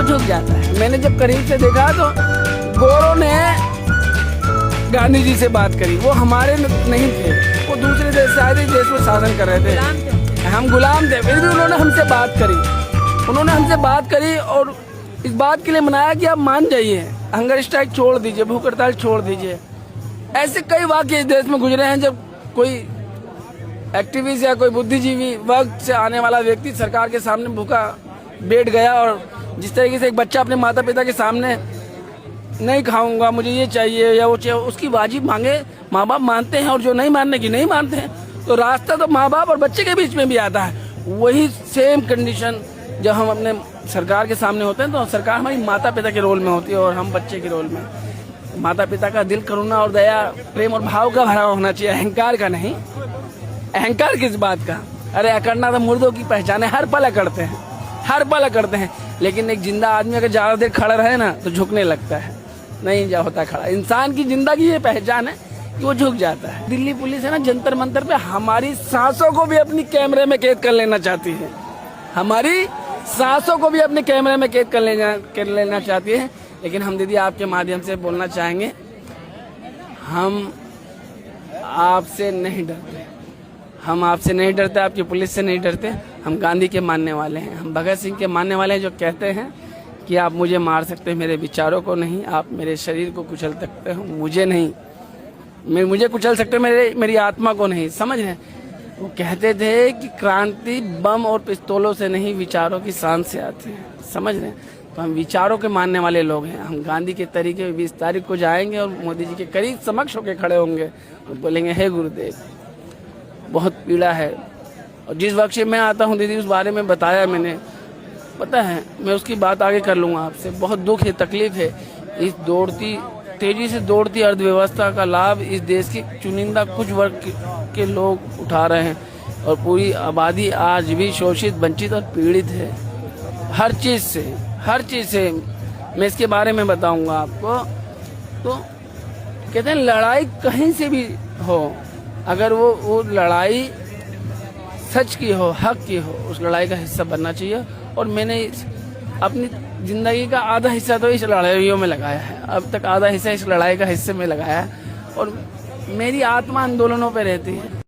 वो झुक जाता है। मैंने जब करीब से देखा तो गोरों ने गांधी जी से बात करी, वो हमारे नहीं थे, वो दूसरे देश से आए थे, देश में शासन कर रहे थे, हम गुलाम थे, फिर भी उन्होंने हमसे बात करी। उन्होंने हमसे बात करी और इस बात के लिए मनाया कि आप मान जाइए, हंगर स्ट्राइक छोड़ दीजिए, भूख हड़ताल छोड़ दीजिए। ऐसे कई वाक़ये इस देश में गुजरे हैं जब कोई एक्टिविस्ट या कोई बुद्धिजीवी वर्ग से आने वाला व्यक्ति सरकार के सामने भूखा बैठ गया और जिस तरीके से एक बच्चा अपने माता पिता के सामने नहीं खाऊंगा, मुझे ये चाहिए या वो चाहिए, उसकी वाजिब मांगे माँ बाप मानते हैं और जो नहीं मानने की नहीं मानते हैं। तो रास्ता तो माँ बाप और बच्चे के बीच में भी आता है। वही सेम कंडीशन जब हम अपने सरकार के सामने होते हैं तो सरकार हमारी माता पिता के रोल में होती है और हम बच्चे के रोल में। माता पिता का दिल करुणा और दया, प्रेम और भाव का भरा होना चाहिए, अहंकार का नहीं। अहंकार किस बात का? अरे अकड़ना तो मुर्दों की पहचान है, हर पल अकड़ते हैं, हर पल अकड़ते हैं। लेकिन एक जिंदा आदमी अगर ज्यादा देर खड़ा रहे ना तो झुकने लगता है, नहीं जा होता खड़ा। इंसान की जिंदगी ये पहचान है कि वो झुक जाता है। दिल्ली पुलिस है ना, जंतर मंतर पे हमारी सांसों को भी अपनी कैमरे में कैद कर लेना चाहती है, हमारी सांसों को भी अपने कैमरे में कैद कर लेना चाहती है। लेकिन हम दीदी आपके माध्यम से बोलना चाहेंगे, हम आपसे नहीं डरते, हम आपसे नहीं डरते, आपकी पुलिस से नहीं डरते। हम गांधी के मानने वाले हैं, हम भगत सिंह के मानने वाले हैं, जो कहते हैं कि आप मुझे मार सकते हैं, मेरे विचारों को नहीं, आप मेरे शरीर को कुचल सकते हो, मुझे नहीं। मुझे कुचल सकते हो, मेरी आत्मा को नहीं। समझ रहे? वो कहते थे कि क्रांति बम और पिस्तौलों से नहीं, विचारों की शान से आती है। समझ रहे? तो हम विचारों के मानने वाले लोग हैं। हम गांधी के तरीके 20 तारीख को जाएंगे और मोदी जी के करीब समक्ष होकर खड़े होंगे और बोलेंगे, हे गुरुदेव, बहुत पीड़ा है। और जिस वक्त से मैं आता हूँ दीदी, उस बारे में बताया मैंने, पता है, मैं उसकी बात आगे कर लूँगा आपसे। बहुत दुख है, तकलीफ है। इस तेजी से दौड़ती अर्थव्यवस्था का लाभ इस देश की चुनिंदा कुछ वर्ग के लोग उठा रहे हैं और पूरी आबादी आज भी शोषित, वंचित और पीड़ित है। हर चीज़ से मैं इसके बारे में बताऊंगा आपको। तो कहते हैं लड़ाई कहीं से भी हो, अगर वो लड़ाई सच की हो, हक की हो, उस लड़ाई का हिस्सा बनना चाहिए। और मैंने अपनी जिंदगी का आधा हिस्सा तो इस लड़ाइयों में लगाया है, अब तक आधा हिस्सा इस लड़ाई का हिस्से में लगाया है। और मेरी आत्मा आंदोलनों पे रहती है।